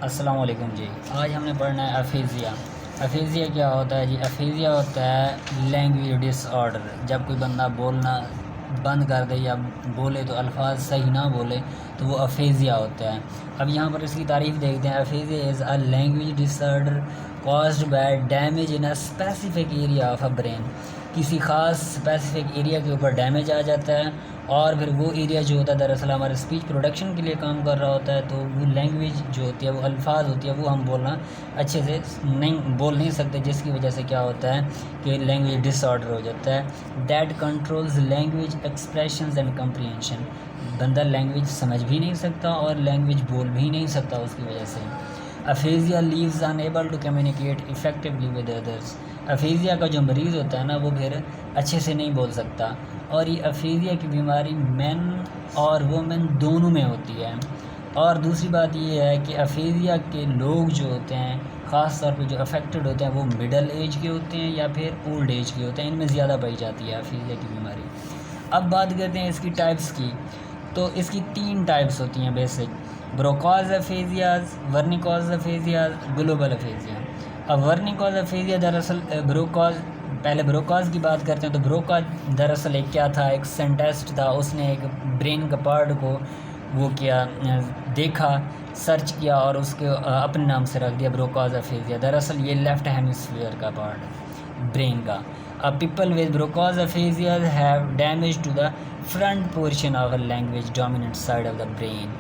अस्सलाम वालेकुम जी। आज हमने पढ़ना है अफेज़िया। अफेज़िया क्या होता है जी? अफेज़िया होता है लैंग्वेज डिसऑर्डर। जब कोई बंदा बोलना बंद कर दे या बोले तो अल्फाज सही ना बोले तो वो अफेज़िया होता है। अब यहाँ पर इसकी तारीफ़ देखते हैं। Aphasia is a language disorder caused by damage in a specific area of a brain. किसी ख़ास स्पेसिफिक एरिया के ऊपर डैमेज आ जाता है और फिर वो एरिया जो होता है दरअसल हमारे स्पीच प्रोडक्शन के लिए काम कर रहा होता है। तो वो लैंग्वेज जो होती है, वो अल्फाज होती है, वो हम बोलना अच्छे से नहीं सकते, जिसकी वजह से क्या होता है कि लैंग्वेज डिसऑर्डर हो जाता है। That controls language expressions and comprehension. बंदा लैंग्वेज समझ भी नहीं सकता और लैंग्वेज बोल भी नहीं सकता उसकी वजह से। Aphasia leaves unable to communicate effectively with others. Aphasia का जो मरीज़ होता है ना, वो फिर अच्छे से नहीं बोल सकता। और ये अफेज़िया की बीमारी मेन और वुमेन दोनों में होती है। और दूसरी बात ये है कि अफेज़िया के लोग जो होते हैं, ख़ास तौर पे जो अफेक्टेड होते हैं, वो मिडल एज के होते हैं या फिर ओल्ड एज के होते हैं। इनमें ज़्यादा पाई जाती है अफेज़िया की बीमारी। अब बात करते हैं इसकी टाइप्स की। तो इसकी 3 टाइप्स होती हैं बेसिक: ब्रोकाज अफेज़ियाज़, वर्निकोज अफेज़ियाज़, ग्लोबल अफेज़िया। अब वर्निकोज अफेज़िया दरअसल पहले ब्रोकाज की बात करते हैं। तो ब्रोकाज दरअसल एक क्या था, एक साइंटिस्ट था। उसने एक ब्रेन का पार्ट को वो किया, देखा, सर्च किया और उसके अपने नाम से रख दिया ब्रोकाज अफेज़िया। दरअसल ये लेफ़्ट हेमिस्फीयर का पार्ट है ब्रेन का। People with Broca's aphasia have damage to the front portion of a language dominant side of the brain.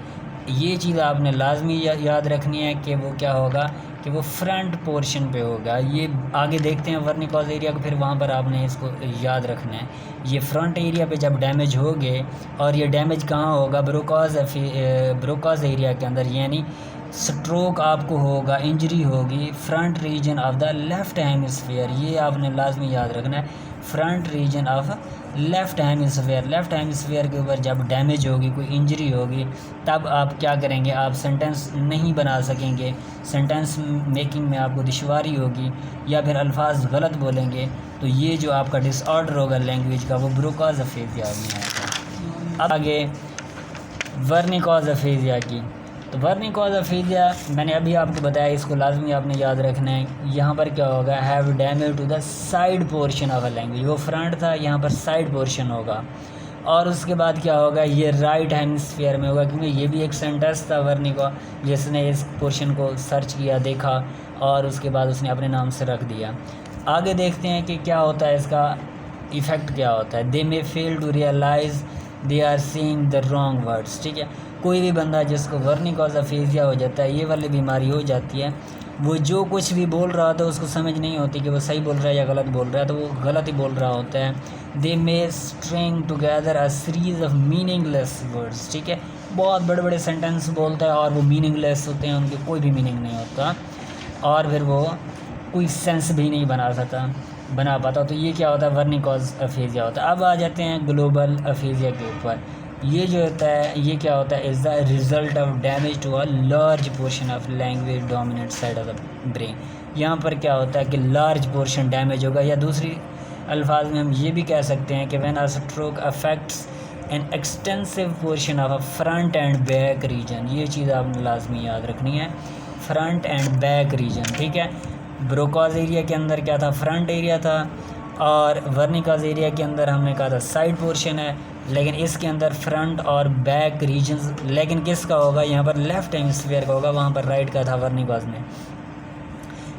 ये चीज़ आपने लाजमी याद रखनी है कि वो क्या होगा कि वो फ्रंट पोर्शन पे होगा। ये आगे देखते हैं वर्निकोज एरिया को, फिर वहाँ पर आपने इसको याद रखना है। ये फ्रंट एरिया पे जब डैमेज हो गए, और ये डैमेज कहाँ होगा? ब्रोकाज एरिया के अंदर, यानी स्ट्रोक आपको होगा, इंजरी होगी front region of the left hemisphere. ये आपने लाजमी याद रखना है, front region of left hemisphere. Left hemisphere के ऊपर जब डैमेज होगी, कोई इंजरी होगी, तब आप क्या करेंगे? आप सेंटेंस नहीं बना सकेंगे, सेंटेंस मेकिंग में आपको दुश्वारी होगी या फिर अल्फाज गलत बोलेंगे। तो ये जो आपका डिसऑर्डर होगा लैंग्वेज का, वो ब्रोकाज अफेज़िया में आएगा। अब आगे वर्निकोज अफेज़िया की। तो वर्निकोज अफेज़िया मैंने अभी आपको बताया, इसको लाजमी आपने याद रखना है। यहाँ पर क्या होगा? Have damage to the side portion of a language. वो फ्रंट था, यहाँ पर साइड पोर्शन होगा। और उसके बाद क्या होगा? ये राइट हेमिस्फीयर में होगा, क्योंकि ये भी एक सेंटेंस था वर्निको, जिसने इस पोर्शन को सर्च किया, देखा और उसके बाद उसने अपने नाम से रख दिया। आगे देखते हैं कि क्या होता है, इसका इफ़ेक्ट क्या होता है। They may fail to realise they are seeing the wrong words. ठीक है, कोई भी बंदा जिसको वर्निकोज अफेज़िया हो जाता है, ये वाली बीमारी हो जाती है, वो जो कुछ भी बोल रहा होता है उसको समझ नहीं होती कि वो सही बोल रहा है या गलत बोल रहा है, तो वो गलत ही बोल रहा होता है। They may string together a series of meaningless words. ठीक है, बहुत बड़े बड़े सेंटेंस बोलता है और वो मीनिंगलेस होते हैं, उनके कोई भी मीनिंग नहीं होता और फिर वो कोई सेंस भी नहीं बना पाता। तो ये क्या होता है? वर्निकोज अफेज़िया होता है। अब आ जाते हैं ग्लोबल अफेज़िया के ऊपर। ये जो होता है, ये क्या होता है? Is the result of damage to a large portion of language dominant side of the brain. यहाँ पर क्या होता है कि लार्ज पोर्शन डैमेज होगा, या दूसरी अल्फाज में हम ये भी कह सकते हैं कि when a stroke affects an extensive portion of a front and back region. ये चीज़ आपने लाजमी याद रखनी है, फ्रंट एंड बैक रीजन। ठीक है, ब्रोकाज एरिया के अंदर क्या था? फ्रंट एरिया था, और वर्निकाज एरिया के अंदर हमने कहा था साइड पोर्शन है, लेकिन इसके अंदर फ्रंट और बैक रीजन्स। लेकिन किसका होगा? यहाँ पर लेफ़्ट हेमिस्फीयर का होगा, वहाँ पर राइट का था वर्निकाज में।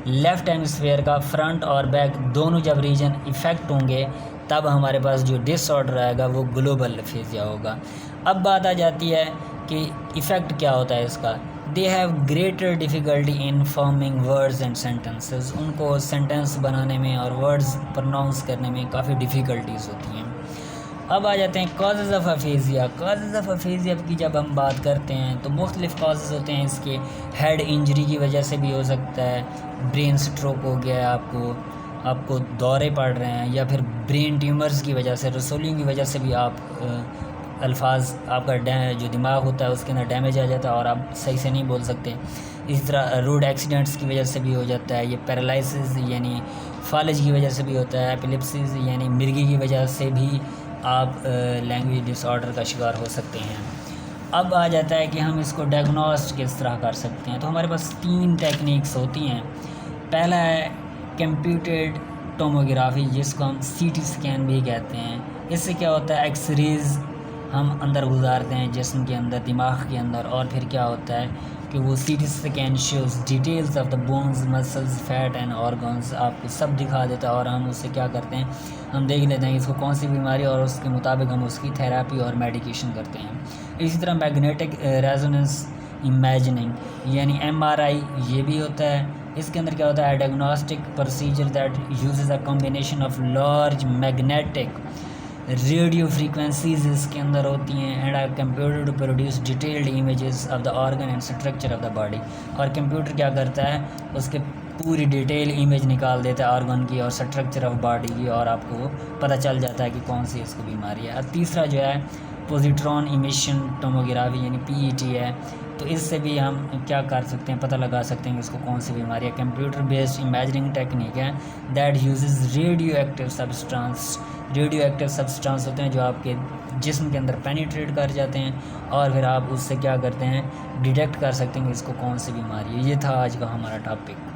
लेफ़्ट हेमिस्फीयर का फ्रंट और बैक दोनों जब रीजन इफ़ेक्ट होंगे, तब हमारे पास जो डिसऑर्डर आएगा वो ग्लोबल अफेज़िया होगा। अब बात आ जाती है कि इफ़ेक्ट क्या होता है इसका। They have greater difficulty in forming words and sentences. उनको सेंटेंस बनाने में और वर्ड्स प्रोनाउंस करने में काफ़ी डिफ़िकल्टीज़ होती हैं। अब आ जाते हैं कॉजेज़ ऑफ अफेज़िया। कॉजेज़ ऑफ अफेज़िया की जब हम बात करते हैं तो मुख्तलिफ़ कॉजेज़ होते हैं इसके। हेड इंजरी की वजह से भी हो सकता है, ब्रेन स्ट्रोक हो गया है, आपको दौरे पड़ रहे हैं, या फिर ब्रेन ट्यूमर्स की वजह से, रसोलियों की वजह से भी अल्फाज आपका जो दिमाग होता है उसके अंदर डैमेज आ जाता है और आप सही से नहीं बोल सकते। इस तरह रोड एक्सीडेंट्स की वजह से भी हो जाता है। ये पैरालिसिस यानी फालज की वजह से भी होता है। एपिलेप्सिस यानी मिर्गी की वजह से भी आप लैंग्वेज डिसऑर्डर का शिकार हो सकते हैं। अब आ जाता है कि हम इसको डायग्नोस्ट किस तरह कर सकते हैं। तो हमारे पास 3 टेक्निक्स होती हैं। पहला है कंप्यूटेड टोमोग्राफी, जिसको हम सीटी स्कैन भी कहते हैं। इससे क्या होता है, एक्सरेज़ हम अंदर गुजारते हैं जिस्म के अंदर, दिमाग के अंदर, और फिर क्या होता है कि वो CT scan shows details of the bones, muscles, fat and organs, आपको सब दिखा देता है। और हम उससे क्या करते हैं, हम देख लेते हैं कि इसको कौन सी बीमारी, और उसके मुताबिक हम उसकी थेरेपी और मेडिकेशन करते हैं। इसी तरह मैग्नेटिक रेजोनेंस इमेजिनिंग यानी MRI ये भी होता है। इसके अंदर क्या होता है, diagnostic procedure that uses a combination of large magnetic radio frequencies इसके अंदर होती हैं and computer to produce detailed images of the organ and structure of the body. और कंप्यूटर क्या करता है, उसके पूरी डिटेल इमेज निकाल देता है ऑर्गन की और स्ट्रक्चर ऑफ बॉडी की, और आपको पता चल जाता है कि कौन सी इसको बीमारी है। और तीसरा जो है पोजिट्रॉन इमिशन टोमोग्राफी यानी PET है। तो इससे भी हम क्या कर सकते हैं, पता लगा सकते हैं कि उसको कौन सी बीमारी है। कंप्यूटर बेस्ड इमेजिनिंग टेक्निक है that uses radio active substance. Radio active substance होते हैं जो आपके जिस्म के अंदर पेनिट्रेट कर जाते हैं, और फिर आप उससे क्या करते हैं, डिटेक्ट कर सकते हैं कि इसको कौन सी बीमारी है। ये था आज का हमारा टॉपिक।